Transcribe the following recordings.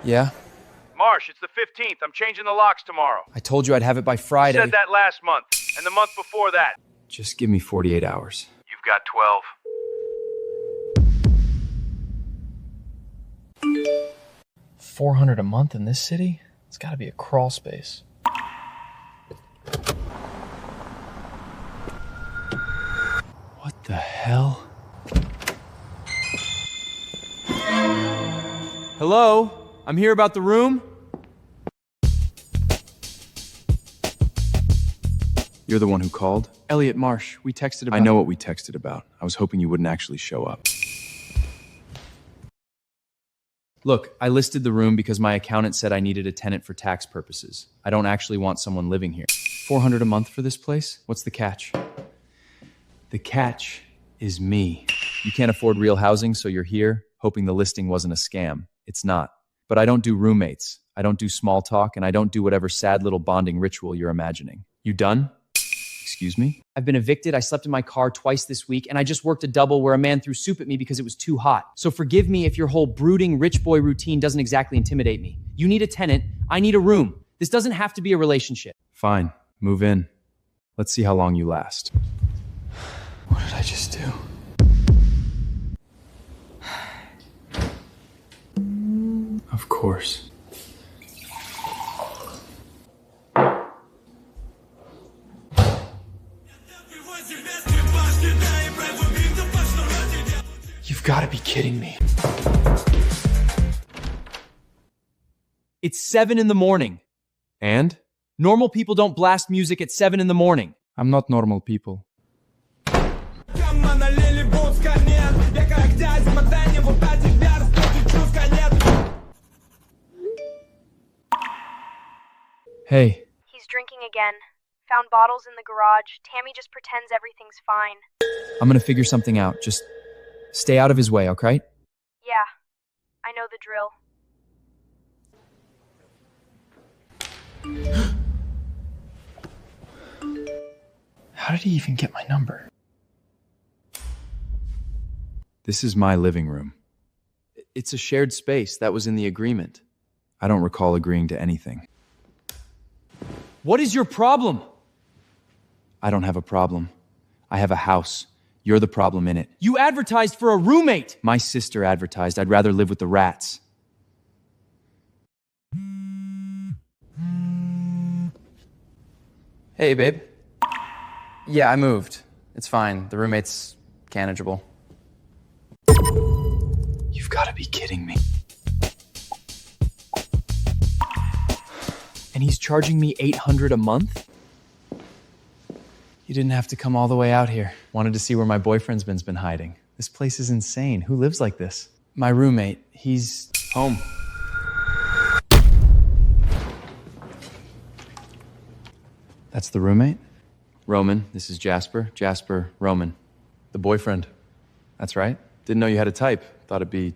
Yeah? Marsh, it's the 15th. I'm changing the locks tomorrow. I told you I'd have it by Friday. You said that last month, and the month before that. Just give me 48 hours. You've got 12. $400 a month in this city? It's gotta be a crawl space. What the hell? Hello? I'm here about the room? You're the one who called? Elliot Marsh, we texted about... I know what we texted about. I was hoping you wouldn't actually show up. Look, I listed the room because my accountant said I needed a tenant for tax purposes. I don't actually want someone living here. $400 a month for this place? What's the catch? The catch is me. You can't afford real housing, so you're here, hoping the listing wasn't a scam. It's not. But I don't do roommates. I don't do small talk, and I don't do whatever sad little bonding ritual you're imagining. You done? Excuse me? I've been evicted, I slept in my car twice this week, and I just worked a double where a man threw soup at me because it was too hot. So forgive me if your whole brooding rich boy routine doesn't exactly intimidate me. You need a tenant, I need a room. This doesn't have to be a relationship. Fine, move in. Let's see how long you last. What did I just do? Of course. You've got to be kidding me. It's 7 in the morning. And? Normal people don't blast music at 7 in the morning. I'm not normal people. Hey. He's drinking again. Found bottles in the garage. Tammy just pretends everything's fine. I'm gonna figure something out. Just stay out of his way, okay? Yeah, I know the drill. How did he even get my number? This is my living room. It's a shared space. That was in the agreement. I don't recall agreeing to anything. What is your problem? I don't have a problem. I have a house. You're the problem in it. You advertised for a roommate. My sister advertised I'd rather live with the rats. Hey, babe. Yeah, I moved. It's fine. The roommate's manageable. You've got to be kidding me. And he's charging me $800 a month? You didn't have to come all the way out here. Wanted to see where my boyfriend's been hiding. This place is insane. Who lives like this? My roommate, he's home. That's the roommate? Roman, this is Jasper. Jasper, Roman. The boyfriend. That's right. Didn't know you had a type. Thought it'd be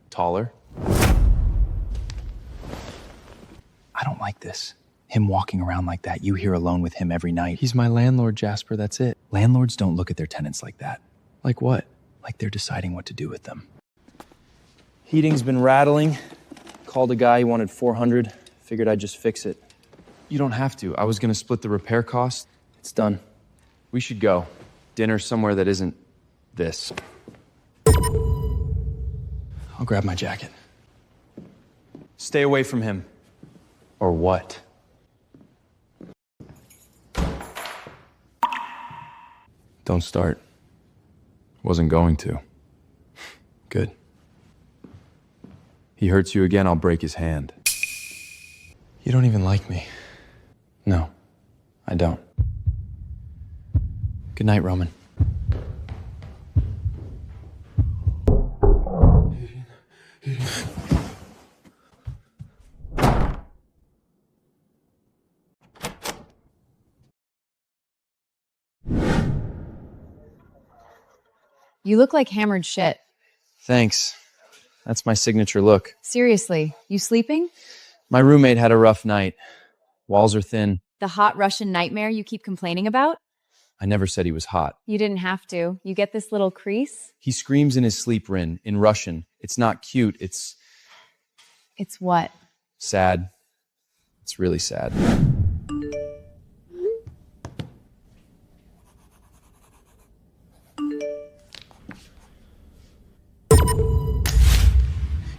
taller. I don't like this. Him walking around like that, you here alone with him every night. He's my landlord, Jasper, that's it. Landlords don't look at their tenants like that. Like what? Like they're deciding what to do with them. Heating's been rattling. Called a guy, he wanted $400. Figured I'd just fix it. You don't have to. I was gonna split the repair cost. It's done. We should go. Dinner somewhere that isn't this. I'll grab my jacket. Stay away from him. Or what? Don't start. Wasn't going to. Good. He hurts you again, I'll break his hand. You don't even like me. No, I don't. Good night, Roman. You look like hammered shit. Thanks. That's my signature look. Seriously, you sleeping? My roommate had a rough night. Walls are thin. The hot Russian nightmare you keep complaining about? I never said he was hot. You didn't have to. You get this little crease? He screams in his sleep, Rin, in Russian. It's not cute, it's It's what? sad. It's really sad.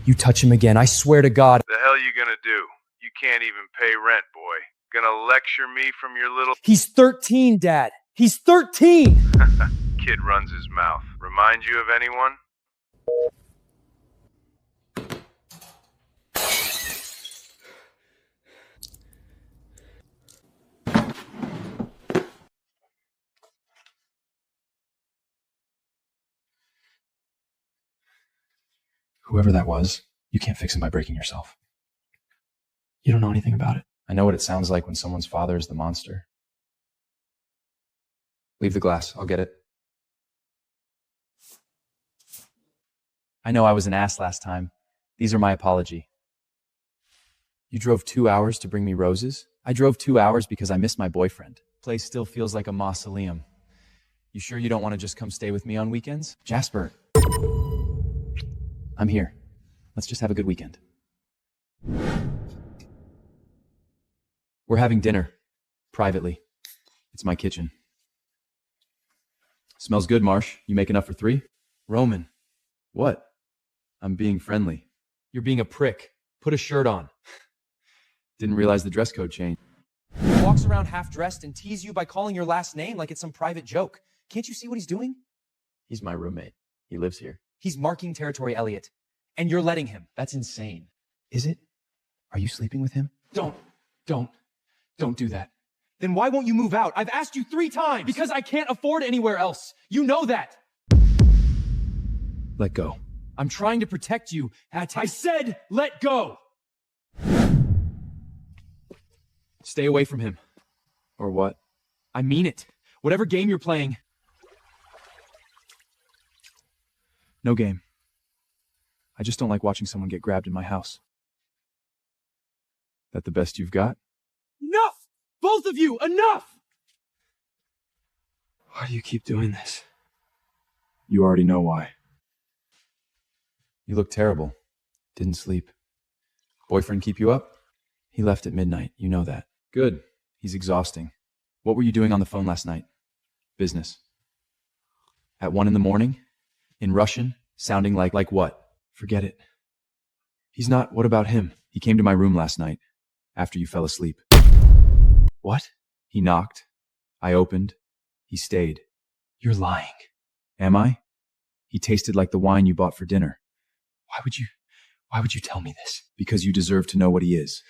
You touch him again, I swear to God. The hell you gonna do? You can't even pay rent, boy. Gonna lecture me from your little He's 13, Dad. He's 13! kid runs his mouth. Remind you of anyone? Whoever that was, you can't fix him by breaking yourself. You don't know anything about it. I know what it sounds like when someone's father is the monster. Leave the glass. I'll get it. I know I was an ass last time. These are my apology. You drove 2 hours to bring me roses? I drove 2 hours because I missed my boyfriend. Place still feels like a mausoleum. You sure you don't want to just come stay with me on weekends? Jasper. I'm here. Let's just have a good weekend. We're having dinner. Privately. It's my kitchen. Smells good, Marsh. You make enough for 3? Roman, What? I'm being friendly. you're being a prick. Put a shirt on. Didn't realize the dress code changed. He walks around half-dressed and tease you by calling your last name like it's some private joke. Can't you see what he's doing? He's my roommate. He lives here. He's marking territory, Elliot. And you're letting him. That's insane. Is it? Are you sleeping with him? Don't do that. Then why won't you move out? I've asked you 3 times. Because I can't afford anywhere else. You know that. Let go. I'm trying to protect you. I said, let go. Stay away from him. Or what? I mean it. Whatever game you're playing. No game. I just don't like watching someone get grabbed in my house. That the best you've got? Enough! Both of you, enough! Why do you keep doing this? You already know why. You look terrible. Didn't sleep. Boyfriend keep you up? He left at midnight. You know that. Good. He's exhausting. What were you doing on the phone last night? Business. At 1 in the morning? In Russian? Sounding like what? Forget it. He's not. What about him? He came to my room last night. After you fell asleep. What? He knocked. I opened. He stayed. You're lying. Am I? He tasted like the wine you bought for dinner. Why would you tell me this? Because you deserve to know what he is.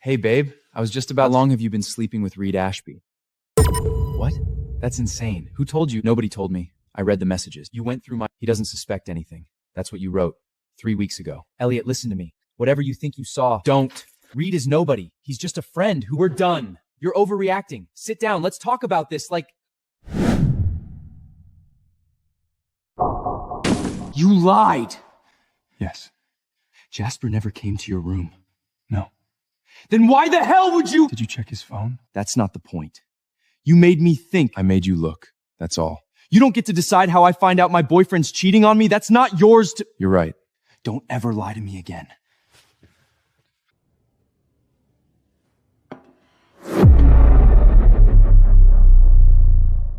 Hey, babe. I was just about. How long have you been sleeping with Reed Ashby? What? That's insane. Who told you? Nobody told me. I read the messages. You went through my. He doesn't suspect anything. That's what you wrote 3 weeks ago. Elliot, listen to me. Whatever you think you saw, don't. Reed is nobody. He's just a friend who we're done. You're overreacting. Sit down. Let's talk about this like... You lied. Yes. Jasper never came to your room. No. Then why the hell would you... Did you check his phone? That's not the point. You made me think. I made you look. That's all. You don't get to decide how I find out my boyfriend's cheating on me. That's not yours to... You're right. Don't ever lie to me again.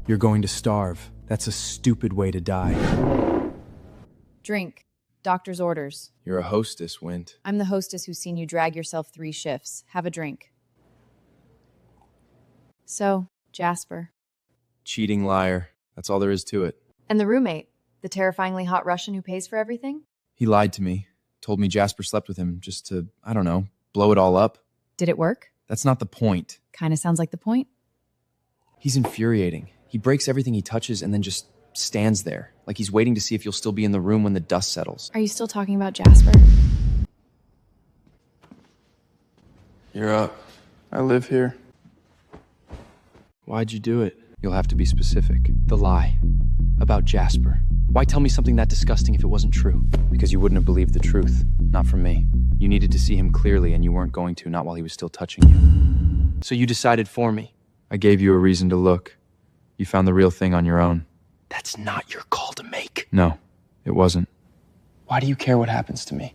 You're going to starve. That's a stupid way to die. Drink. Doctor's orders. You're a hostess, Wint. I'm the hostess who's seen you drag yourself 3 shifts. Have a drink. So, Jasper. Cheating liar. That's all there is to it. And the roommate? The terrifyingly hot Russian who pays for everything? He lied to me. Told me Jasper slept with him just to, I don't know, blow it all up. Did it work? That's not the point. Kinda sounds like the point. He's infuriating. He breaks everything he touches and then just stands there, like he's waiting to see if you'll still be in the room when the dust settles. Are you still talking about Jasper? You're up. I live here. Why'd you do it? You'll have to be specific. The lie. About Jasper. Why tell me something that disgusting if it wasn't true? Because you wouldn't have believed the truth. Not from me. You needed to see him clearly, and you weren't going to, not while he was still touching you. So you decided for me. I gave you a reason to look. You found the real thing on your own. That's not your call to make. No, it wasn't. Why do you care what happens to me?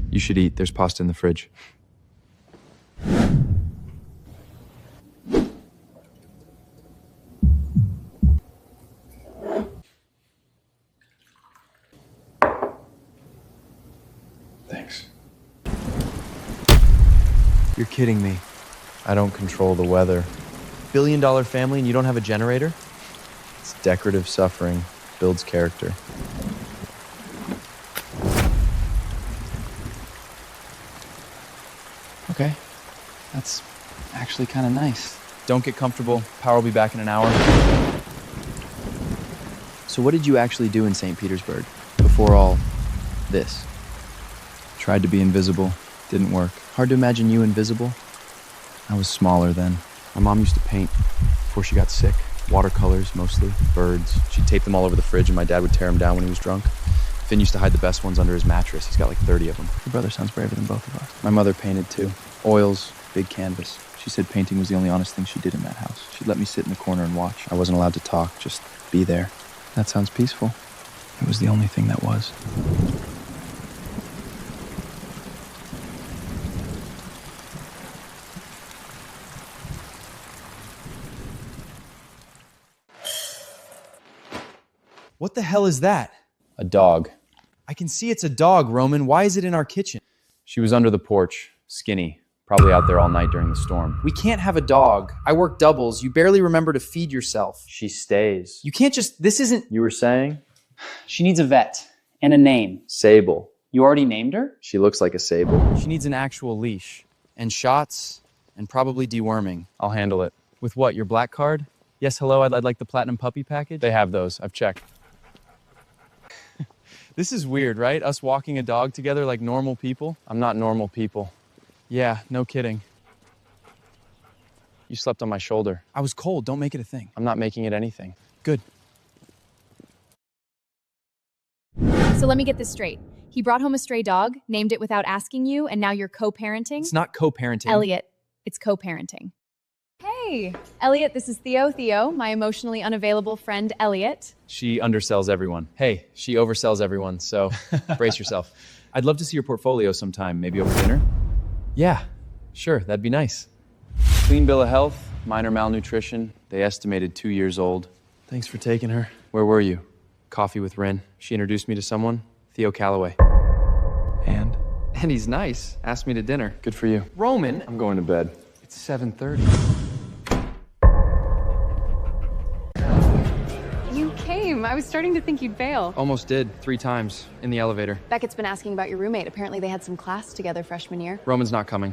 You should eat. There's pasta in the fridge. Thanks. You're kidding me. I don't control the weather. $1 billion family and you don't have a generator? It's decorative suffering. Builds character. Okay. That's actually kind of nice. Don't get comfortable. Power will be back in an hour. So what did you actually do in St. Petersburg before all this? Tried to be invisible. Didn't work. Hard to imagine you invisible. I was smaller then. My mom used to paint before she got sick. Watercolors, mostly. Birds. She'd tape them all over the fridge, and my dad would tear them down when he was drunk. Finn used to hide the best ones under his mattress. He's got like 30 of them. Your brother sounds braver than both of us. My mother painted too. Oils, big canvas. She said painting was the only honest thing she did in that house. She'd let me sit in the corner and watch. I wasn't allowed to talk, just be there. That sounds peaceful. It was the only thing that was. What the hell is that? A dog. I can see it's a dog, Roman. Why is it in our kitchen? She was under the porch, skinny. Probably out there all night during the storm. We can't have a dog. I work doubles. You barely remember to feed yourself. She stays. You can't just, this isn't. You were saying? She needs a vet and a name. Sable. You already named her? She looks like a sable. She needs an actual leash. And shots. And probably deworming. I'll handle it. With what, your black card? Yes, hello, I'd like the platinum puppy package. They have those. I've checked. This is weird, right? Us walking a dog together like normal people. I'm not normal people. Yeah, no kidding. You slept on my shoulder. I was cold. Don't make it a thing. I'm not making it anything. Good. So let me get this straight. He brought home a stray dog, named it without asking you, and now you're co-parenting? It's not co-parenting. Elliot, it's co-parenting. Hey, Elliot, this is Theo. Theo, my emotionally unavailable friend, Elliot. She undersells everyone. Hey, she oversells everyone, so brace yourself. I'd love to see your portfolio sometime, maybe over dinner. Yeah, sure, that'd be nice. Clean bill of health, minor malnutrition. They estimated 2 years old. Thanks for taking her. Where were you? Coffee with Rin. She introduced me to someone, Theo Calloway. And? And he's nice. Asked me to dinner. Good for you. Roman! I'm going to bed. It's 7:30. You came. I was starting to think you'd bail. Almost did, 3 times, in the elevator. Beckett's been asking about your roommate. Apparently they had some class together freshman year. Roman's not coming.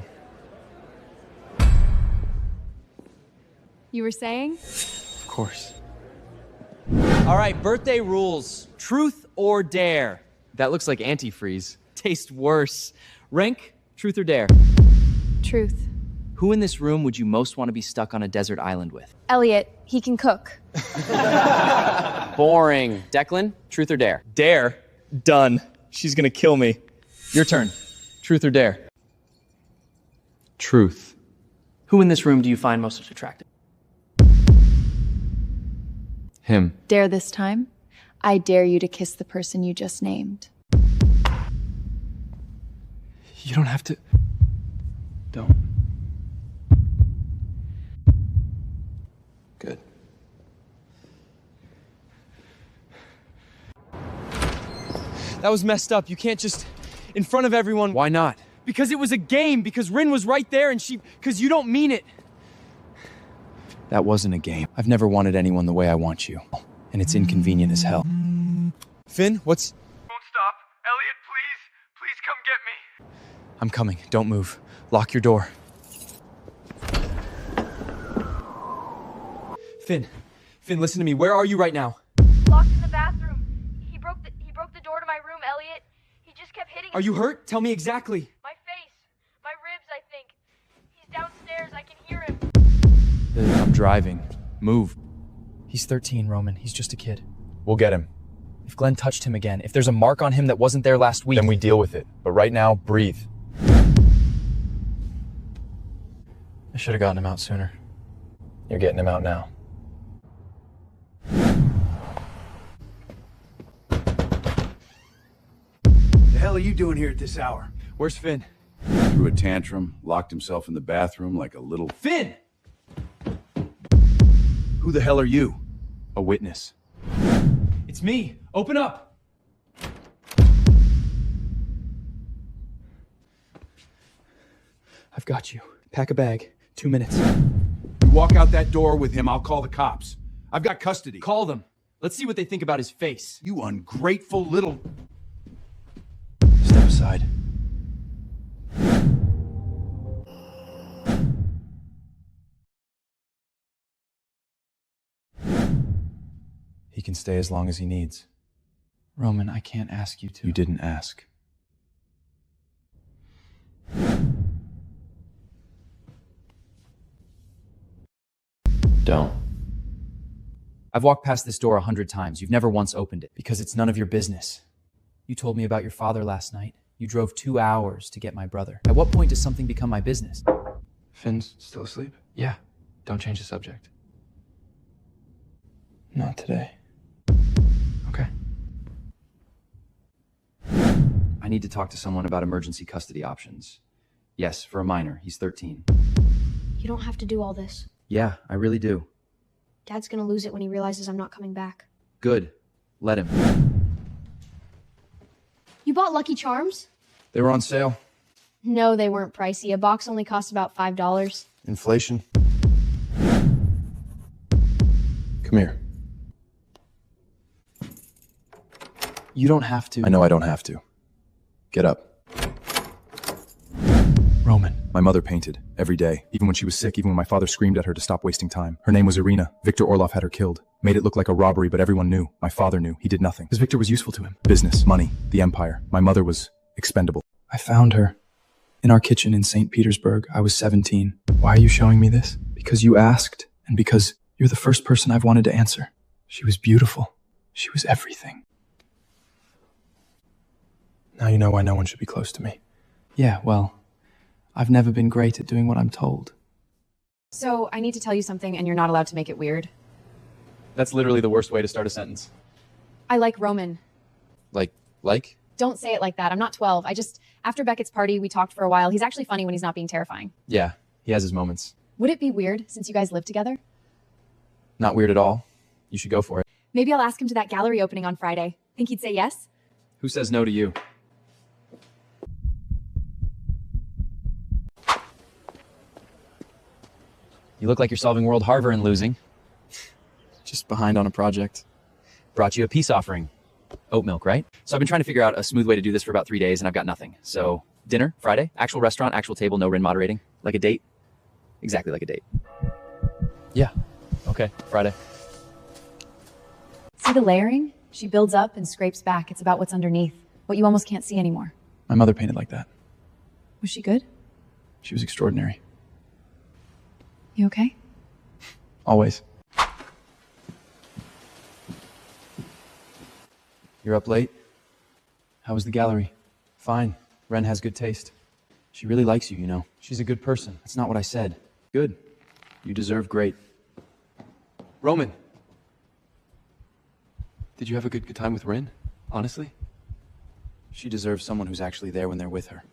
You were saying? Of course. All right, birthday rules. Truth or dare? That looks like antifreeze. Tastes worse. Rank, truth or dare? Truth. Who in this room would you most want to be stuck on a desert island with? Elliot, he can cook. Boring. Declan, truth or dare? Dare? Done. She's gonna kill me. Your turn. Truth or dare? Truth. Who in this room do you find most attractive? Him. Dare this time? I dare you to kiss the person you just named. You don't have to. Don't. Good. That was messed up. You can't just, in front of everyone. Why not? Because it was a game. Because Rin was right there and because you don't mean it. That wasn't a game. I've never wanted anyone the way I want you. And it's inconvenient as hell. Finn, what's... Won't stop. Elliot, please. Please come get me. I'm coming. Don't move. Lock your door. Finn, listen to me. Where are you right now? Locked in the bathroom. He broke the door to my room, Elliot. He just kept hitting Are you hurt? Tell me exactly. my face. My ribs, I think. He's downstairs. I can hear him. I'm driving. Move. He's 13, Roman. He's just a kid. We'll get him. If Glenn touched him again, if there's a mark on him that wasn't there last week... Then we deal with it. But right now, breathe. I should have gotten him out sooner. You're getting him out now. The hell are you doing here at this hour? Where's Finn? Threw a tantrum, locked himself in the bathroom like a little... Finn! Who the hell are you? A witness. It's me! Open up! I've got you. Pack a bag. 2 minutes. You walk out that door with him, I'll call the cops. I've got custody. Call them. Let's see what they think about his face. You ungrateful little... Step aside. He can stay as long as he needs. Roman, I can't ask you to. You didn't ask. Don't. I've walked past this door 100 times. You've never once opened it. Because it's none of your business. You told me about your father last night. You drove 2 hours to get my brother. At what point does something become my business? Finn's still asleep? Yeah. Don't change the subject. Not today. Okay. I need to talk to someone about emergency custody options. Yes, for a minor. He's 13. You don't have to do all this. Yeah, I really do. Dad's gonna lose it when he realizes I'm not coming back. Good. Let him. You bought Lucky Charms? They were on sale. No, they weren't pricey. A box only cost about $5. Inflation. Come here. You don't have to. I know I don't have to. Get up. Roman. My mother painted every day, even when she was sick, even when my father screamed at her to stop wasting time. Her name was Irina. Victor Orlov had her killed. Made it look like a robbery, but everyone knew. My father knew. He did nothing. Because Victor was useful to him. Business, money, the empire. My mother was expendable. I found her in our kitchen in St. Petersburg. I was 17. Why are you showing me this? Because you asked, and because you're the first person I've wanted to answer. She was beautiful. She was everything. Now you know why no one should be close to me. Yeah, well, I've never been great at doing what I'm told. So, I need to tell you something, and you're not allowed to make it weird. That's literally the worst way to start a sentence. I like Roman. Like? Don't say it like that. I'm not 12. After Beckett's party, we talked for a while. He's actually funny when he's not being terrifying. Yeah, he has his moments. Would it be weird, since you guys live together? Not weird at all. You should go for it. Maybe I'll ask him to that gallery opening on Friday. Think he'd say yes? Who says no to you? You look like you're solving World Harvard and losing. Just behind on a project. Brought you a peace offering. Oat milk, right? So I've been trying to figure out a smooth way to do this for about 3 days, and I've got nothing. So dinner, Friday, actual restaurant, actual table, no RIN moderating. Like a date. Exactly like a date. Yeah. Okay, Friday. See the layering? She builds up and scrapes back. It's about what's underneath, what you almost can't see anymore. My mother painted like that. Was she good? She was extraordinary. You okay? Always. You're up late? How was the gallery? Fine. Ren has good taste. She really likes you, you know. She's a good person. That's not what I said. Good. You deserve great. Roman! Did you have a good time with Rin? Honestly? She deserves someone who's actually there when they're with her.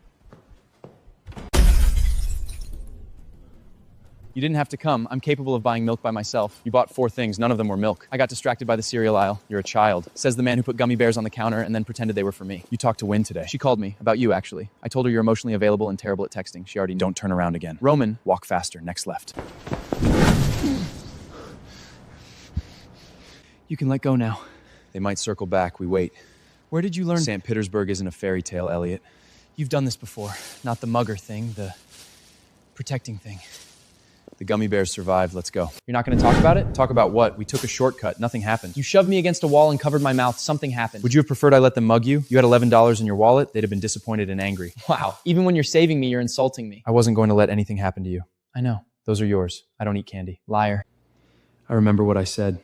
You didn't have to come. I'm capable of buying milk by myself. You bought 4 things. None of them were milk. I got distracted by the cereal aisle. You're a child. Says the man who put gummy bears on the counter and then pretended they were for me. You talked to Win today. She called me. About you, actually. I told her you're emotionally available and terrible at texting. She already don't turn around again. Roman, walk faster. Next left. You can let go now. They might circle back. We wait. Where did you learn? St. Petersburg isn't a fairy tale, Elliot. You've done this before. Not the mugger thing, the protecting thing. The gummy bears survived. Let's go. You're not going to talk about it? Talk about what? We took a shortcut. Nothing happened. You shoved me against a wall and covered my mouth. Something happened. Would you have preferred I let them mug you? You had $11 in your wallet. They'd have been disappointed and angry. Wow. Even when you're saving me, you're insulting me. I wasn't going to let anything happen to you. I know. Those are yours. I don't eat candy. Liar. I remember what I said.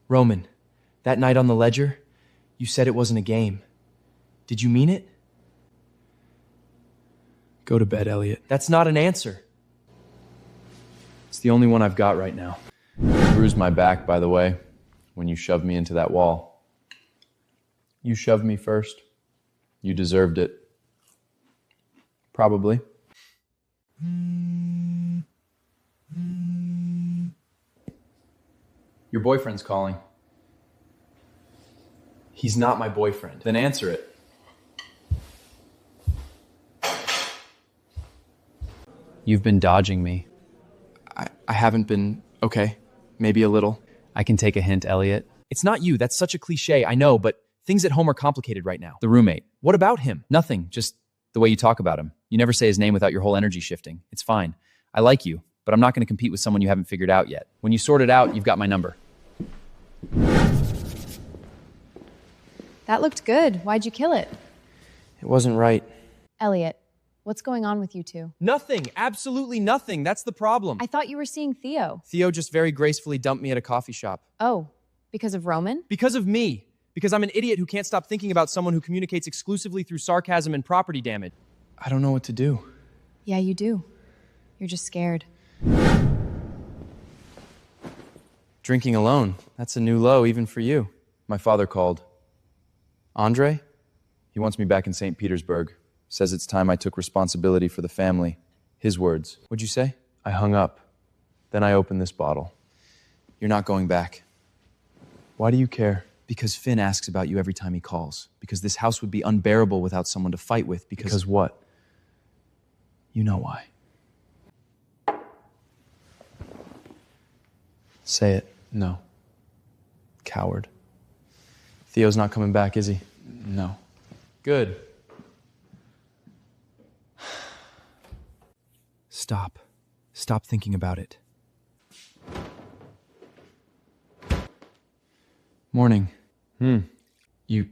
Roman, That night on the ledger, you said it wasn't a game. Did you mean it? Go to bed, Elliot. That's not an answer. It's the only one I've got right now. You bruised my back, by the way, when you shoved me into that wall. You shoved me first. You deserved it. Probably. Your boyfriend's calling. He's not my boyfriend. Then answer it. You've been dodging me. I haven't been, okay, maybe a little. I can take a hint, Elliot. It's not you. That's such a cliche, I know, but things at home are complicated right now. The roommate. What about him? Nothing, just the way you talk about him. You never say his name without your whole energy shifting. It's fine. I like you, but I'm not going to compete with someone you haven't figured out yet. When you sort it out, you've got my number. That looked good. Why'd you kill it? It wasn't right. Elliot, what's going on with you two? Nothing. Absolutely nothing. That's the problem. I thought you were seeing Theo. Theo just very gracefully dumped me at a coffee shop. Oh, because of Roman? Because of me. Because I'm an idiot who can't stop thinking about someone who communicates exclusively through sarcasm and property damage. I don't know what to do. Yeah, you do. You're just scared. Drinking alone, that's a new low even for you. My father called. Andre? He wants me back in St. Petersburg. Says it's time I took responsibility for the family. His words. What'd you say? I hung up. Then I opened this bottle. You're not going back. Why do you care? Because Finn asks about you every time he calls. Because this house would be unbearable without someone to fight with. Because what? You know why. Say it. No. Coward. Theo's not coming back, is he? No. Good. Stop. Stop thinking about it. Morning. You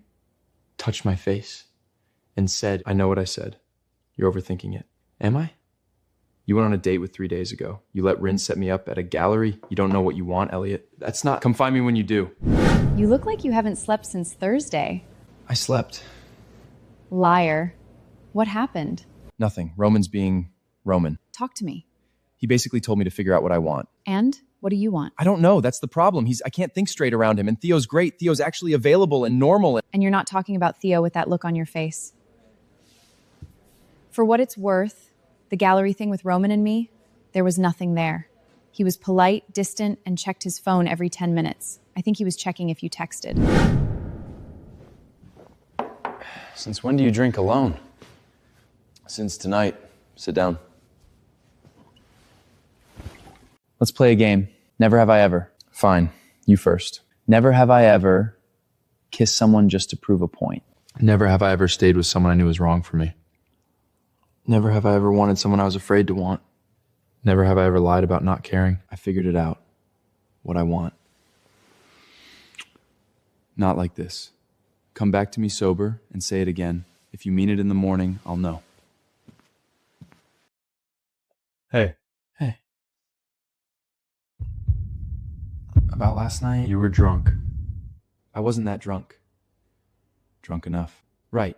touched my face and said, I know what I said. You're overthinking it. Am I? You went on a date with 3 days ago. You let Rin set me up at a gallery. You don't know what you want, Elliot. That's not... Come find me when you do. You look like you haven't slept since Thursday. I slept. Liar. What happened? Nothing. Roman's being Roman. Talk to me. He basically told me to figure out what I want. And? What do you want? I don't know. That's the problem. I can't think straight around him. And Theo's great. Theo's actually available and normal. And you're not talking about Theo with that look on your face. For what it's worth, the gallery thing with Roman and me, there was nothing there. He was polite, distant, and checked his phone every 10 minutes. I think he was checking if you texted. Since when do you drink alone? Since tonight. Sit down. Let's play a game. Never have I ever. Fine. You first. Never have I ever kissed someone just to prove a point. Never have I ever stayed with someone I knew was wrong for me. Never have I ever wanted someone I was afraid to want. Never have I ever lied about not caring. I figured it out. What I want. Not like this. Come back to me sober and say it again. If you mean it in the morning, I'll know. Hey. About last night? You were drunk. I wasn't that drunk. Drunk enough. Right.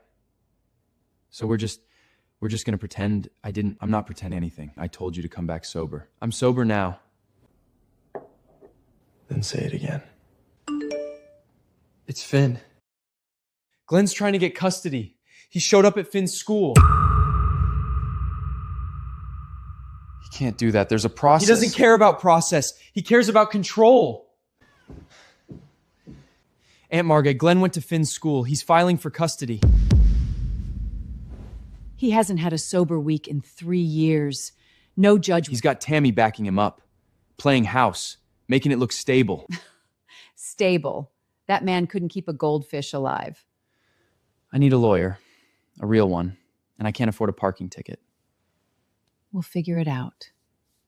So we're just gonna pretend I'm not pretending anything. I told you to come back sober. I'm sober now. Then say it again. It's Finn. Glenn's trying to get custody. He showed up at Finn's school. He can't do that. There's a process. He doesn't care about process. He cares about control. Aunt Marga, Glenn went to Finn's school. He's filing for custody. He hasn't had a sober week in 3 years. No judge. He's got Tammy backing him up. Playing house. Making it look stable. Stable. That man couldn't keep a goldfish alive. I need a lawyer. A real one. And I can't afford a parking ticket. We'll figure it out.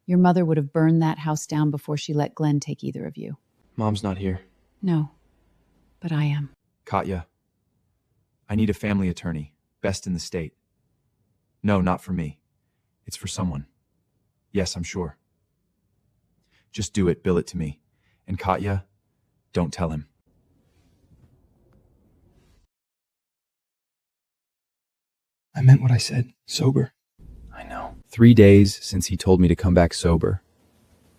Your mother would have burned that house down before she let Glenn take either of you. Mom's not here. No, but I am. Katya, I need a family attorney. Best in the state. No, not for me. It's for someone. Yes, I'm sure. Just do it. Bill it to me. And Katya, don't tell him. I meant what I said. Sober. I know. 3 days since he told me to come back sober.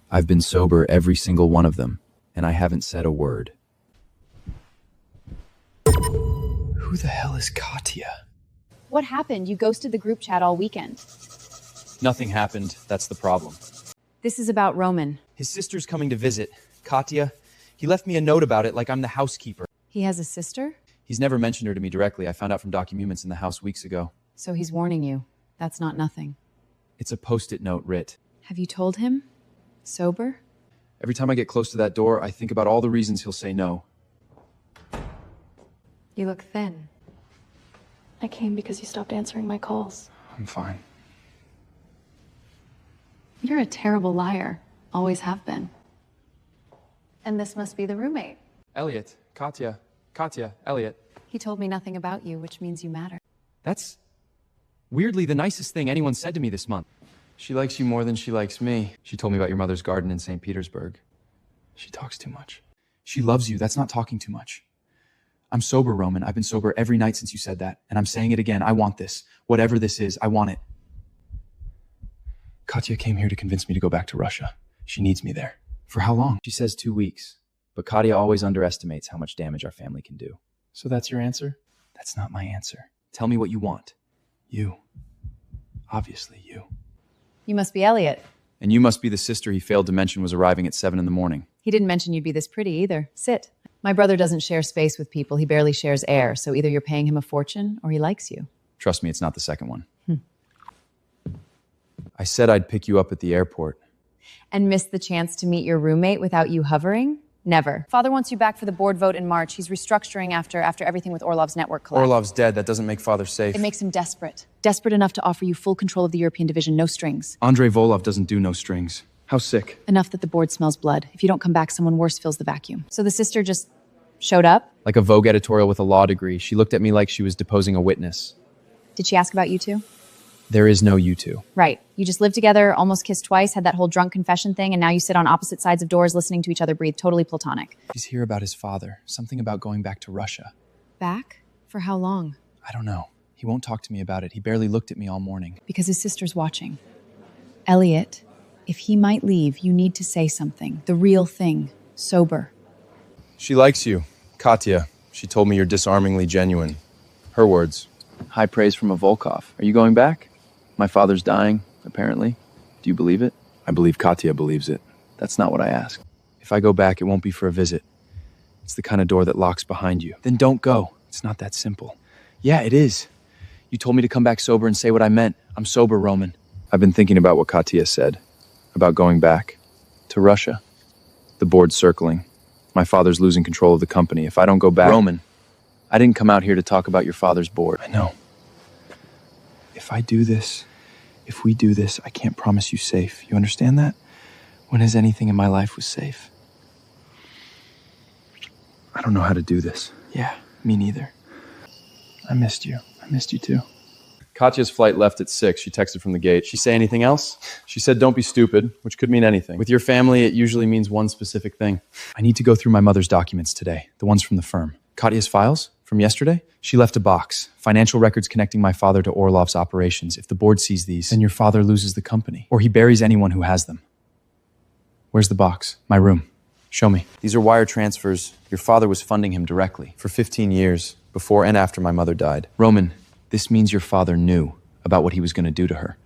I've been sober every single one of them, and I haven't said a word. Who the hell is Katya? What happened? You ghosted the group chat all weekend. Nothing happened. That's the problem. This is about Roman. His sister's coming to visit. Katya. He left me a note about it like I'm the housekeeper. He has a sister? He's never mentioned her to me directly. I found out from documents in the house weeks ago. So he's warning you. That's not nothing. It's a post-it note writ. Have you told him? Sober? Every time I get close to that door, I think about all the reasons he'll say no. You look thin. I came because you stopped answering my calls. I'm fine. You're a terrible liar. Always have been. And this must be the roommate. Elliot. Katya. Katya. Elliot. He told me nothing about you, which means you matter. That's weirdly the nicest thing anyone said to me this month. She likes you more than she likes me. She told me about your mother's garden in St. Petersburg. She talks too much. She loves you. That's not talking too much. I'm sober, Roman. I've been sober every night since you said that. And I'm saying it again. I want this. Whatever this is, I want it. Katya came here to convince me to go back to Russia. She needs me there. For how long? She says 2 weeks. But Katya always underestimates how much damage our family can do. So that's your answer? That's not my answer. Tell me what you want. You. Obviously you. You must be Elliot. And you must be the sister he failed to mention was arriving at 7 in the morning. He didn't mention you'd be this pretty either. Sit. My brother doesn't share space with people. He barely shares air. So either you're paying him a fortune or he likes you. Trust me, it's not the second one. I said I'd pick you up at the airport. And miss the chance to meet your roommate without you hovering? Never. Father wants you back for the board vote in March. He's restructuring after everything with Orlov's network collapsed. Orlov's dead. That doesn't make Father safe. It makes him desperate. Desperate enough to offer you full control of the European division, no strings. Andrei Volov doesn't do no strings. How sick? Enough that the board smells blood. If you don't come back, someone worse fills the vacuum. So the sister just showed up? Like a Vogue editorial with a law degree. She looked at me like she was deposing a witness. Did she ask about you two? There is no you two. Right. You just lived together, almost kissed twice, had that whole drunk confession thing, and now you sit on opposite sides of doors listening to each other breathe, totally platonic. He's here about his father. Something about going back to Russia. Back? For how long? I don't know. He won't talk to me about it. He barely looked at me all morning. Because his sister's watching. Elliot, if he might leave, you need to say something. The real thing. Sober. She likes you. Katya. She told me you're disarmingly genuine. Her words. High praise from a Volkov. Are you going back? My father's dying, apparently. Do you believe it? I believe Katya believes it. That's not what I asked. If I go back, it won't be for a visit. It's the kind of door that locks behind you. Then don't go. It's not that simple. Yeah, it is. You told me to come back sober and say what I meant. I'm sober, Roman. I've been thinking about what Katya said. About going back. To Russia. The board's circling. My father's losing control of the company. If I don't go back... Roman, I didn't come out here to talk about your father's board. I know. If we do this, I can't promise you safe. You understand that? When has anything in my life was safe? I don't know how to do this. Yeah, me neither. I missed you. I missed you too. Katya's flight left at 6. She texted from the gate. She say anything else? She said, don't be stupid, which could mean anything. With your family, it usually means one specific thing. I need to go through my mother's documents today, the ones from the firm. Katya's files? From yesterday? She left a box. Financial records connecting my father to Orlov's operations. If the board sees these, then your father loses the company. Or he buries anyone who has them. Where's the box? My room. Show me. These are wire transfers. Your father was funding him directly. For 15 years, before and after my mother died. Roman, this means your father knew about what he was going to do to her.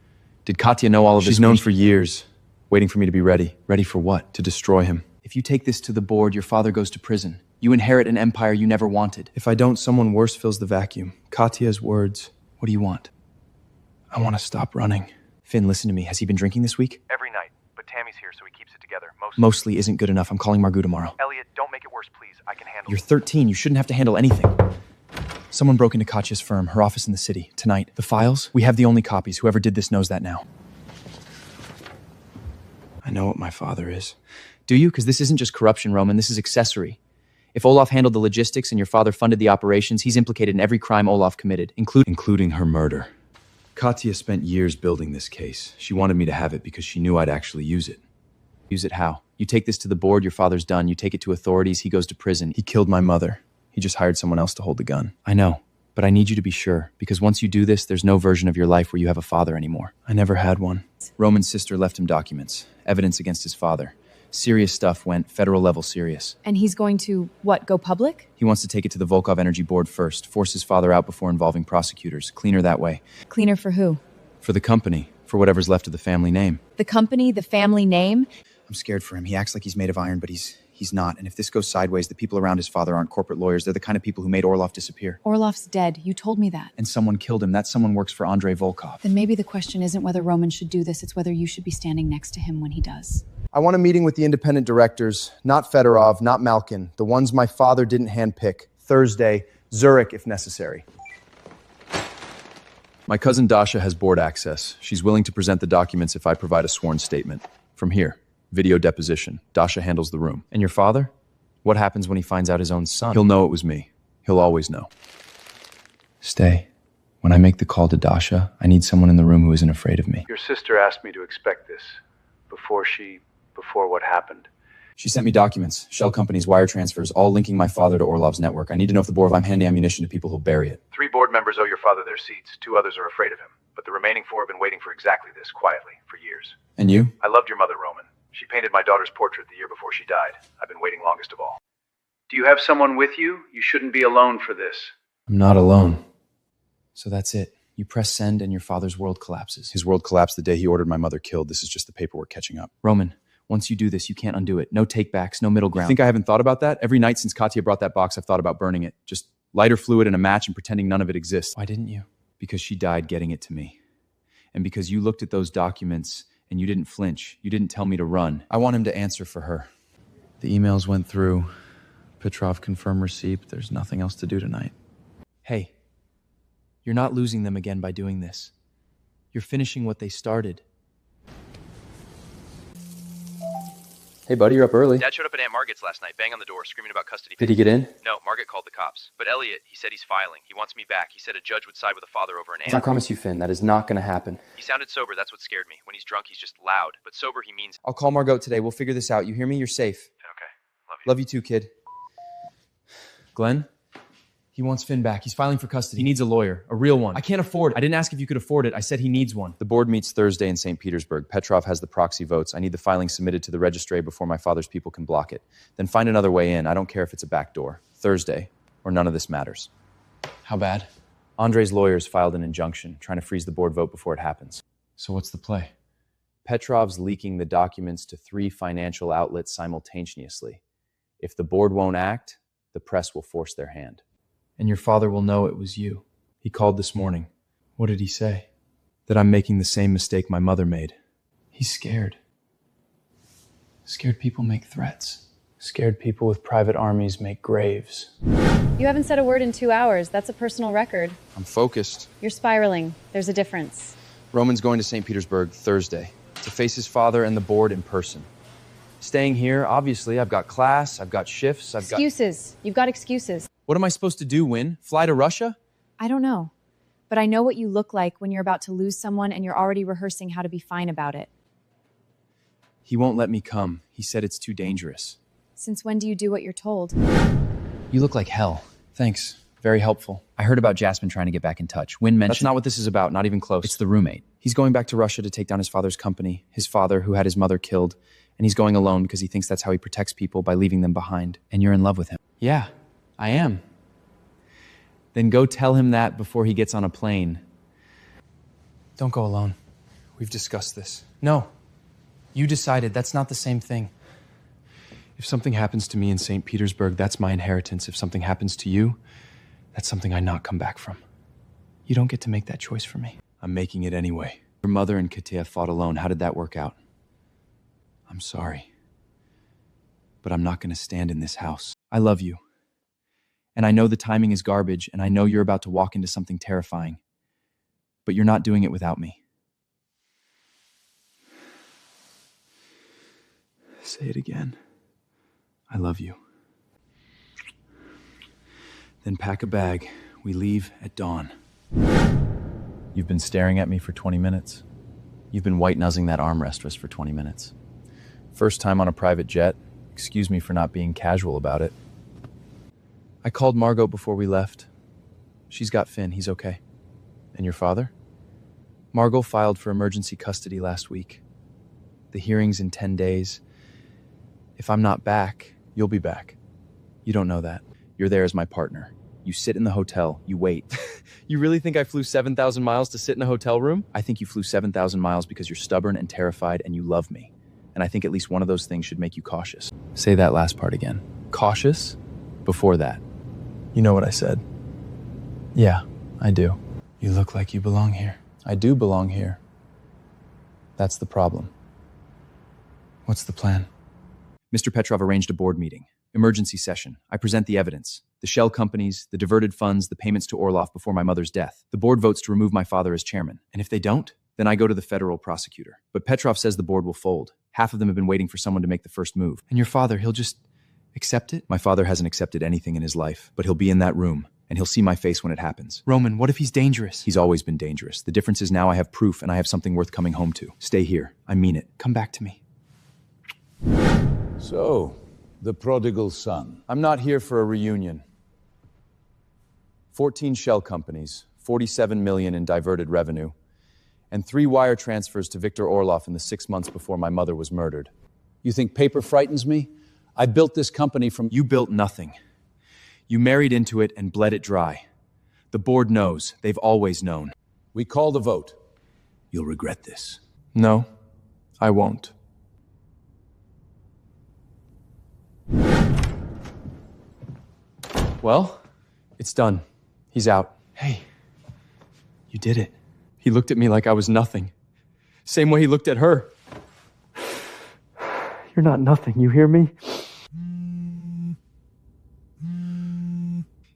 Did Katya know all of this? She's known for years, waiting for me to be ready. Ready for what? To destroy him. If you take this to the board, your father goes to prison. You inherit an empire you never wanted. If I don't, someone worse fills the vacuum. Katya's words. What do you want? I want to stop running. Finn, listen to me. Has he been drinking this week? Every night, but Tammy's here, so he keeps it together. Mostly isn't good enough. I'm calling Margot tomorrow. Elliot, don't make it worse, please. I can handle it. You're 13. You shouldn't have to handle anything. Someone broke into Katya's firm, her office in the city, tonight. The files? We have the only copies. Whoever did this knows that now. I know what my father is. Do you? Because this isn't just corruption, Roman. This is accessory. If Olaf handled the logistics and your father funded the operations, he's implicated in every crime Olaf committed, including her murder. Katya spent years building this case. She wanted me to have it because she knew I'd actually use it. Use it how? You take this to the board, your father's done. You take it to authorities, he goes to prison. He killed my mother. He just hired someone else to hold the gun. I know. But I need you to be sure, because once you do this, there's no version of your life where you have a father anymore. I never had one. Roman's sister left him documents, evidence against his father. Serious stuff went federal level serious. And he's going to, what, go public? He wants to take it to the Volkov Energy Board first, force his father out before involving prosecutors. Cleaner that way. Cleaner for who? For the company, for whatever's left of the family name. The company, the family name? I'm scared for him. He acts like he's made of iron, but he's not. And if this goes sideways, the people around his father aren't corporate lawyers. They're the kind of people who made Orlov disappear. Orlov's dead. You told me that. And someone killed him. That someone works for Andrei Volkov. Then maybe the question isn't whether Roman should do this, it's whether you should be standing next to him when he does. I want a meeting with the independent directors, not Fedorov, not Malkin, the ones my father didn't handpick. Thursday, Zurich if necessary. My cousin Dasha has board access. She's willing to present the documents if I provide a sworn statement. From here, video deposition. Dasha handles the room. And your father? What happens when he finds out his own son? He'll know it was me. He'll always know. Stay. When I make the call to Dasha, I need someone in the room who isn't afraid of me. Your sister asked me to expect this before what happened. She sent me documents, shell companies, wire transfers, all linking my father to Orlov's network. I need to know if the board I'm handing ammunition to people who'll bury it. 3 board members owe your father their seats. 2 others are afraid of him. But the remaining 4 have been waiting for exactly this, quietly, for years. And you? I loved your mother, Roman. She painted my daughter's portrait the year before she died. I've been waiting longest of all. Do you have someone with you? You shouldn't be alone for this. I'm not alone. So that's it. You press send and your father's world collapses. His world collapsed the day he ordered my mother killed. This is just the paperwork catching up. Roman, once you do this, you can't undo it. No takebacks, no middle ground. You think I haven't thought about that? Every night since Katya brought that box, I've thought about burning it. Just lighter fluid and a match and pretending none of it exists. Why didn't you? Because she died getting it to me. And because you looked at those documents and you didn't flinch. You didn't tell me to run. I want him to answer for her. The emails went through. Petrov confirmed receipt. There's nothing else to do tonight. Hey, you're not losing them again by doing this. You're finishing what they started. Hey, buddy, you're up early. Dad showed up at Aunt Margaret's last night, bang on the door, screaming about custody. Did he get in? No, Margaret called the cops. But Elliot, he said he's filing. He wants me back. He said a judge would side with the father over an aunt. I promise you, Finn, that is not going to happen. He sounded sober. That's what scared me. When he's drunk, he's just loud. But sober, he means... I'll call Margot today. We'll figure this out. You hear me? You're safe. Okay. Love you. Love you too, kid. Glenn? He wants Finn back. He's filing for custody. He needs a lawyer. A real one. I can't afford it. I didn't ask if you could afford it. I said he needs one. The board meets Thursday in St. Petersburg. Petrov has the proxy votes. I need the filing submitted to the registry before my father's people can block it. Then find another way in. I don't care if it's a back door. Thursday, or none of this matters. How bad? Andrei's lawyers filed an injunction, trying to freeze the board vote before it happens. So what's the play? Petrov's leaking the documents to 3 financial outlets simultaneously. If the board won't act, the press will force their hand. And your father will know it was you. He called this morning. What did he say? That I'm making the same mistake my mother made. He's scared. Scared people make threats. Scared people with private armies make graves. You haven't said a word in 2 hours. That's a personal record. I'm focused. You're spiraling. There's a difference. Roman's going to St. Petersburg Thursday to face his father and the board in person. Staying here, obviously, I've got class, I've got shifts, Excuses. You've got excuses. What am I supposed to do, Win? Fly to Russia? I don't know. But I know what you look like when you're about to lose someone and you're already rehearsing how to be fine about it. He won't let me come. He said it's too dangerous. Since when do you do what you're told? You look like hell. Thanks. Very helpful. I heard about Jasmine trying to get back in touch. Win mentioned... That's not what this is about, not even close. It's the roommate. He's going back to Russia to take down his father's company, his father who had his mother killed, and he's going alone because he thinks that's how he protects people, by leaving them behind. And you're in love with him. Yeah, I am. Then go tell him that before he gets on a plane. Don't go alone. We've discussed this. No. You decided. That's not the same thing. If something happens to me in St. Petersburg, that's my inheritance. If something happens to you, that's something I not come back from. You don't get to make that choice for me. I'm making it anyway. Your mother and Katya fought alone. How did that work out? I'm sorry. But I'm not going to stand in this house. I love you. And I know the timing is garbage, and I know you're about to walk into something terrifying. But you're not doing it without me. Say it again. I love you. Then pack a bag. We leave at dawn. You've been staring at me for 20 minutes. You've been white-nosing that armrest for 20 minutes. First time on a private jet. Excuse me for not being casual about it. I called Margot before we left. She's got Finn. He's okay. And your father? Margot filed for emergency custody last week. The hearing's in 10 days. If I'm not back, you'll be back. You don't know that. You're there as my partner. You sit in the hotel. You wait. You really think I flew 7,000 miles to sit in a hotel room? I think you flew 7,000 miles because you're stubborn and terrified and you love me. And I think at least one of those things should make you cautious. Say that last part again. Cautious? Before that. You know what I said. Yeah, I do. You look like you belong here. I do belong here. That's the problem. What's the plan? Mr. Petrov arranged a board meeting. Emergency session. I present the evidence. The shell companies, the diverted funds, the payments to Orlov before my mother's death. The board votes to remove my father as chairman. And if they don't, then I go to the federal prosecutor. But Petrov says the board will fold. Half of them have been waiting for someone to make the first move. And your father, he'll just accept it? My father hasn't accepted anything in his life, but he'll be in that room, and he'll see my face when it happens. Roman, what if he's dangerous? He's always been dangerous. The difference is now I have proof, and I have something worth coming home to. Stay here. I mean it. Come back to me. So, the prodigal son. I'm not here for a reunion. 14 shell companies, 47 million in diverted revenue, and 3 wire transfers to Viktor Orlov in the 6 months before my mother was murdered. You think paper frightens me? I built this company from... You built nothing. You married into it and bled it dry. The board knows. They've always known. We call the vote. You'll regret this. No, I won't. Well, it's done. He's out. Hey, you did it. He looked at me like I was nothing. Same way he looked at her. You're not nothing, you hear me?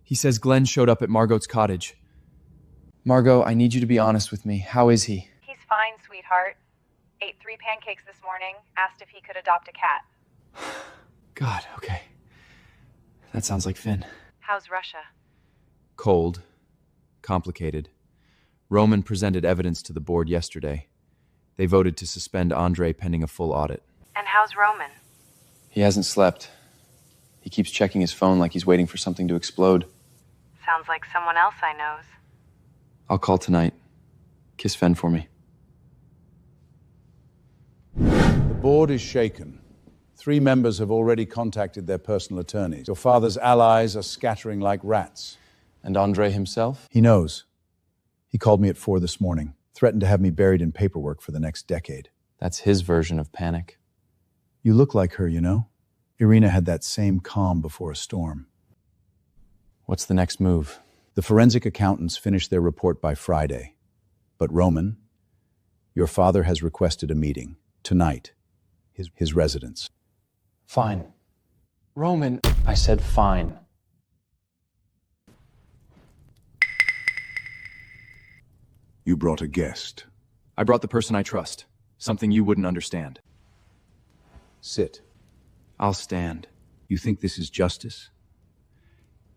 He says Glenn showed up at Margot's cottage. Margot, I need you to be honest with me. How is he? He's fine, sweetheart. Ate 3 pancakes this morning, asked if he could adopt a cat. God, okay. That sounds like Finn. How's Russia? Cold. Complicated. Roman presented evidence to the board yesterday. They voted to suspend Andre pending a full audit. And how's Roman? He hasn't slept. He keeps checking his phone like he's waiting for something to explode. Sounds like someone else I knows. I'll call tonight. Kiss Fen for me. The board is shaken. 3 members have already contacted their personal attorneys. Your father's allies are scattering like rats. And Andre himself? He knows. He called me at 4 this morning, threatened to have me buried in paperwork for the next decade. That's his version of panic. You look like her, you know? Irina had that same calm before a storm. What's the next move? The forensic accountants finished their report by Friday. But Roman, your father has requested a meeting, tonight, his residence. Fine. Roman, I said fine. You brought a guest. I brought the person I trust. Something you wouldn't understand. Sit. I'll stand. You think this is justice?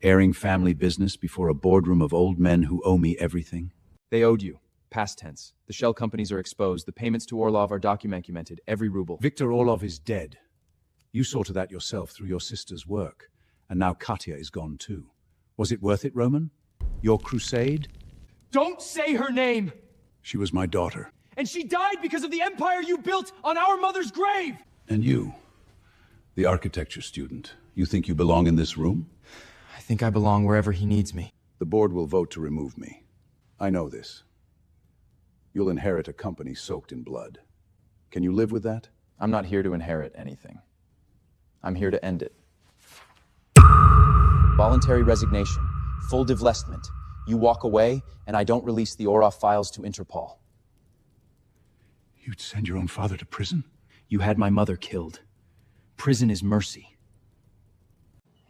Airing family business before a boardroom of old men who owe me everything? They owed you. Past tense. The shell companies are exposed. The payments to Orlov are documented. Every ruble. Viktor Orlov is dead. You saw to that yourself through your sister's work. And now Katya is gone too. Was it worth it, Roman? Your crusade? Don't say her name! She was my daughter. And she died because of the empire you built on our mother's grave! And you, the architecture student, you think you belong in this room? I think I belong wherever he needs me. The board will vote to remove me. I know this. You'll inherit a company soaked in blood. Can you live with that? I'm not here to inherit anything. I'm here to end it. Voluntary resignation. Full divestment. You walk away, and I don't release the Orlov files to Interpol. You'd send your own father to prison? You had my mother killed. Prison is mercy.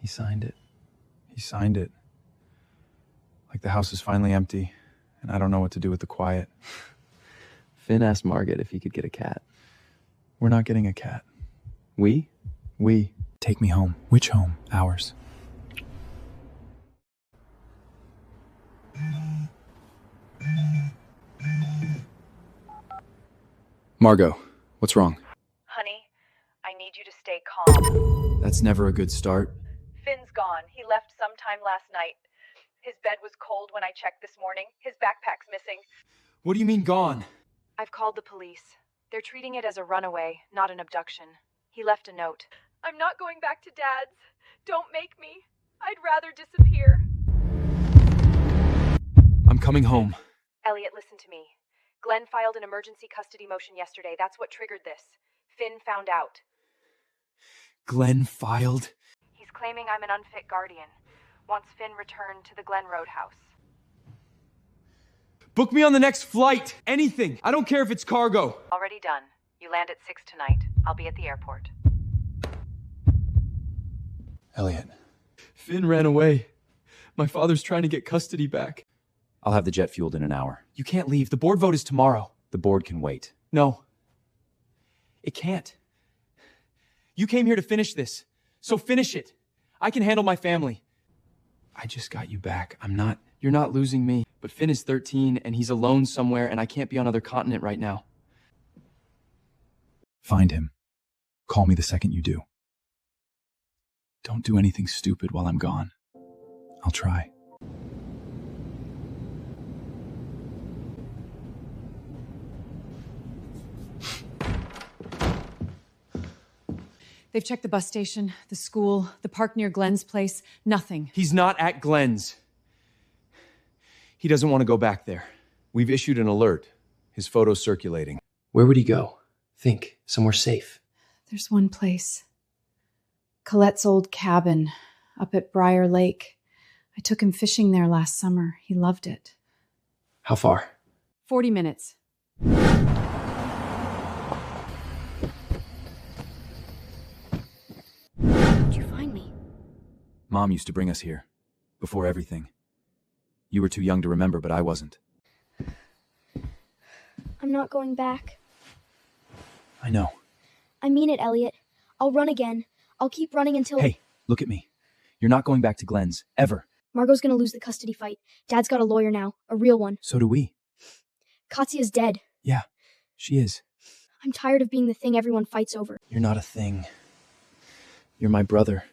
He signed it. He signed it. Like the house is finally empty, and I don't know what to do with the quiet. Finn asked Margaret if he could get a cat. We're not getting a cat. We? We. Take me home. Which home? Ours. Margot, what's wrong? Honey, I need you to stay calm. That's never a good start. Finn's gone. He left sometime last night. His bed was cold when I checked this morning. His backpack's missing. What do you mean gone? I've called the police. They're treating it as a runaway, not an abduction. He left a note. I'm not going back to Dad's. Don't make me. I'd rather disappear. I'm coming home. Elliot, listen to me. Glenn filed an emergency custody motion yesterday. That's what triggered this. Finn found out. Glenn filed? He's claiming I'm an unfit guardian. Wants Finn returned to the Glen Road house. Book me on the next flight! Anything! I don't care if it's cargo! Already done. You land at 6 tonight. I'll be at the airport. Elliot. Finn ran away. My father's trying to get custody back. I'll have the jet fueled in an hour. You can't leave. The board vote is tomorrow. The board can wait. No. It can't. You came here to finish this. So finish it. I can handle my family. I just got you back. You're not losing me. But Finn is 13 and he's alone somewhere and I can't be on another continent right now. Find him. Call me the second you do. Don't do anything stupid while I'm gone. I'll try. They've checked the bus station, the school, the park near Glenn's place. Nothing. He's not at Glenn's. He doesn't want to go back there. We've issued an alert. His photo's circulating. Where would he go? Think. Somewhere safe. There's one place. Colette's old cabin up at Briar Lake. I took him fishing there last summer. He loved it. How far? 40 minutes. How'd you find me? Mom used to bring us here. Before everything. You were too young to remember, but I wasn't. I'm not going back. I know. I mean it, Elliot. I'll run again. I'll keep running until... Hey, look at me. You're not going back to Glenn's, ever. Margot's gonna lose the custody fight. Dad's got a lawyer now, a real one. So do we. Katya's dead. Yeah, she is. I'm tired of being the thing everyone fights over. You're not a thing. You're my brother.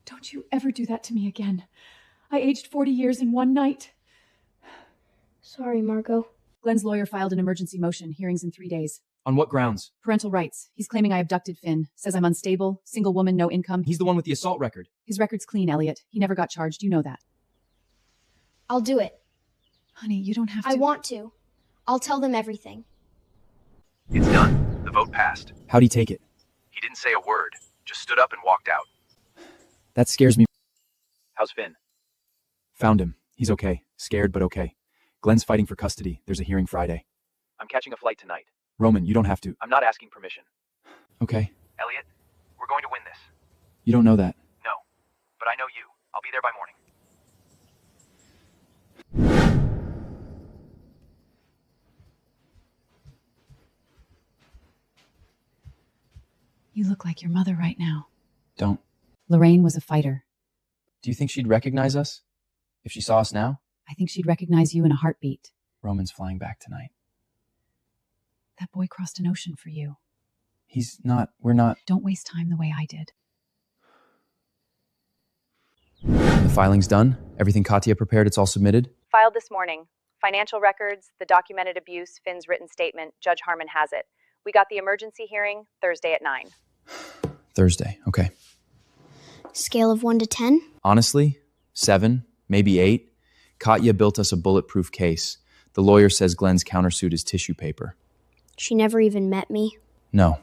Don't you ever do that to me again. I aged 40 years in one night. Sorry, Margot. Glenn's lawyer filed an emergency motion, hearings in 3 days. On what grounds? Parental rights. He's claiming I abducted Finn. Says I'm unstable, single woman, no income. He's the one with the assault record. His record's clean, Elliot. He never got charged. You know that. I'll do it. Honey, you don't have to. I want to. I'll tell them everything. It's done. The vote passed. How'd he take it? He didn't say a word. Just stood up and walked out. That scares me. How's Finn? Found him. He's okay. Scared, but okay. Glenn's fighting for custody. There's a hearing Friday. I'm catching a flight tonight. Roman, you don't have to. I'm not asking permission. Okay. Elliot, we're going to win this. You don't know that. No. But I know you. I'll be there by morning. You look like your mother right now. Don't. Lorraine was a fighter. Do you think she'd recognize us? If she saw us now? I think she'd recognize you in a heartbeat. Roman's flying back tonight. That boy crossed an ocean for you. We're not. Don't waste time the way I did. The filing's done. Everything Katya prepared, it's all submitted. Filed this morning. Financial records, the documented abuse, Finn's written statement. Judge Harmon has it. We got the emergency hearing Thursday at 9. Thursday, okay. Scale of 1 to 10? Honestly, 7, maybe 8. Katya built us a bulletproof case. The lawyer says Glenn's countersuit is tissue paper. She never even met me. No.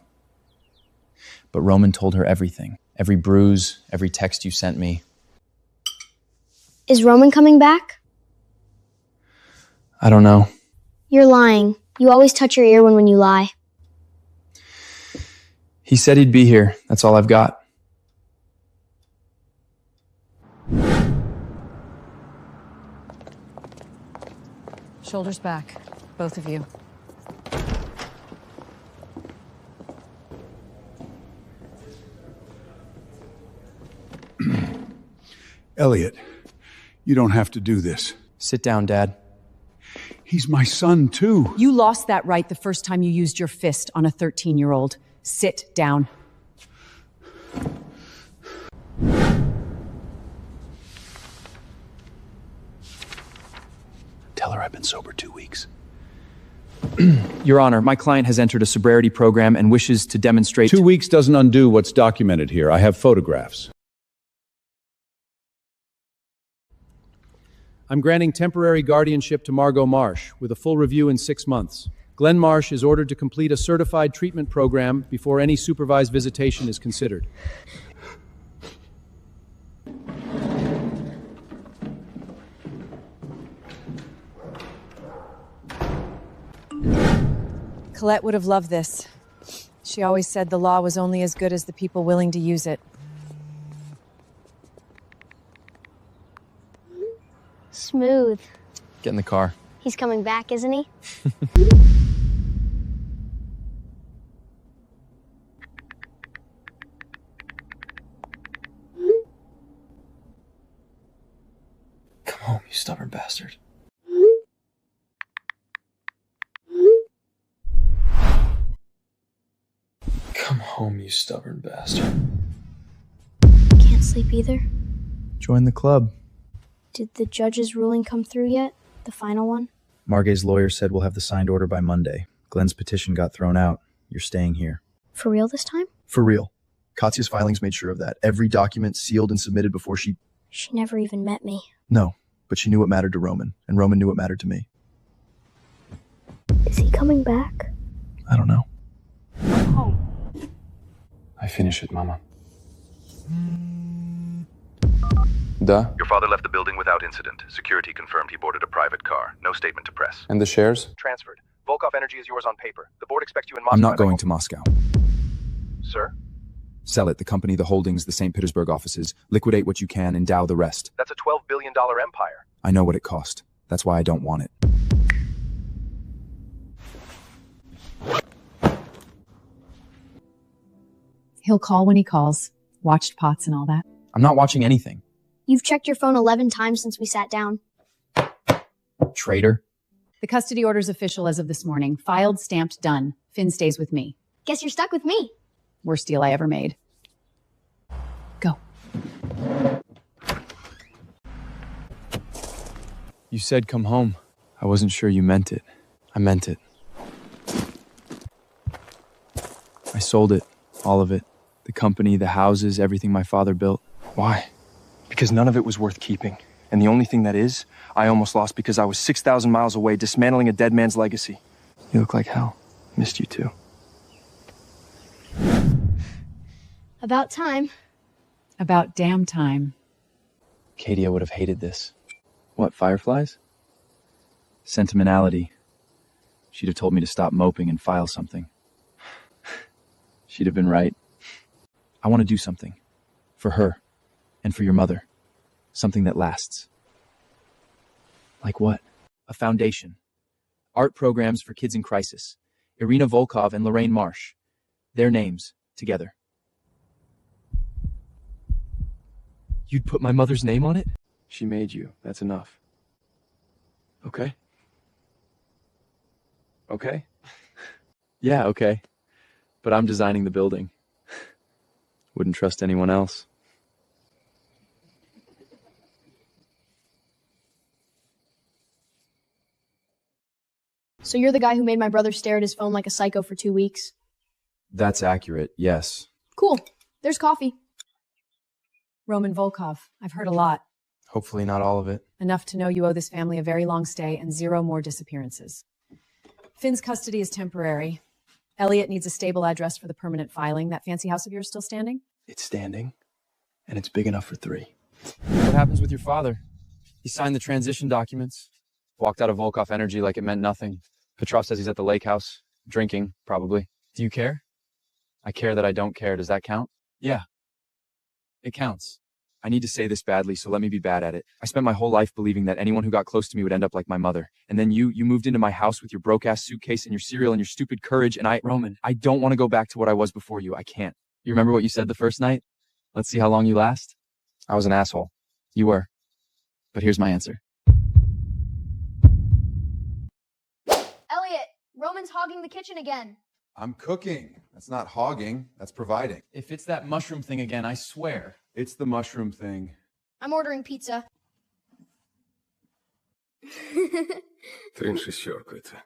But Roman told her everything. Every bruise, every text you sent me. Is Roman coming back? I don't know. You're lying. You always touch your ear when you lie. He said he'd be here. That's all I've got. Shoulders back, both of you. Elliot, you don't have to do this. Sit down, Dad. He's my son, too. You lost that right the first time you used your fist on a 13-year-old. Sit down. Tell her I've been sober 2 weeks. Your Honor, my client has entered a sobriety program and wishes to demonstrate— 2 weeks doesn't undo what's documented here. I have photographs. I'm granting temporary guardianship to Margot Marsh with a full review in 6 months. Glenn Marsh is ordered to complete a certified treatment program before any supervised visitation is considered. Colette would have loved this. She always said the law was only as good as the people willing to use it. Smooth. Get in the car. He's coming back, isn't he? Come home, you stubborn bastard. Come home, you stubborn bastard. Can't sleep either. Join the club. Did the judge's ruling come through yet? The final one? Margay's lawyer said we'll have the signed order by Monday. Glenn's petition got thrown out. You're staying here. For real this time? For real. Katya's filings made sure of that. Every document sealed and submitted before she... She never even met me. No, but she knew what mattered to Roman, and Roman knew what mattered to me. Is he coming back? I don't know. I finish it, Mama. Duh. Your father left the building without incident. Security confirmed he boarded a private car. No statement to press. And the shares? Transferred. Volkov Energy is yours on paper. The board expects you in Moscow. I'm not going to Moscow. Sir? Sell it, the company, the holdings, the St. Petersburg offices. Liquidate what you can, endow the rest. That's a $12 billion empire. I know what it cost. That's why I don't want it. He'll call when he calls. Watched pots and all that. I'm not watching anything. You've checked your phone 11 times since we sat down. Traitor. The custody order's official as of this morning. Filed, stamped, done. Finn stays with me. Guess you're stuck with me. Worst deal I ever made. Go. You said come home. I wasn't sure you meant it. I meant it. I sold it. All of it. The company, the houses, everything my father built. Why? Because none of it was worth keeping. And the only thing that is, I almost lost because I was 6,000 miles away dismantling a dead man's legacy. You look like hell. Missed you too. About time. About damn time. Katya would have hated this. What, fireflies? Sentimentality. She'd have told me to stop moping and file something. She'd have been right. I want to do something. For her. And for your mother. Something that lasts. Like what? A foundation. Art programs for kids in crisis. Irina Volkov and Lorraine Marsh. Their names, together. You'd put my mother's name on it? She made you. That's enough. Okay? Okay? Yeah, okay. But I'm designing the building. Wouldn't trust anyone else. So you're the guy who made my brother stare at his phone like a psycho for 2 weeks? That's accurate, yes. Cool. There's coffee. Roman Volkov. I've heard a lot. Hopefully not all of it. Enough to know you owe this family a very long stay and 0 more disappearances. Finn's custody is temporary. Elliot needs a stable address for the permanent filing. That fancy house of yours still standing? It's standing, and it's big enough for 3. What happens with your father? He signed the transition documents. Walked out of Volkov Energy like it meant nothing. Petrov says he's at the lake house, drinking, probably. Do you care? I care that I don't care. Does that count? Yeah. It counts. I need to say this badly, so let me be bad at it. I spent my whole life believing that anyone who got close to me would end up like my mother. And then you moved into my house with your broke-ass suitcase and your cereal and your stupid courage, and Roman, I don't want to go back to what I was before you. I can't. You remember what you said the first night? Let's see how long you last? I was an asshole. You were. But here's my answer. Roman's hogging the kitchen again. I'm cooking. That's not hogging. That's providing. If it's that mushroom thing again, I swear. It's the mushroom thing. I'm ordering pizza. 3 шестерку это.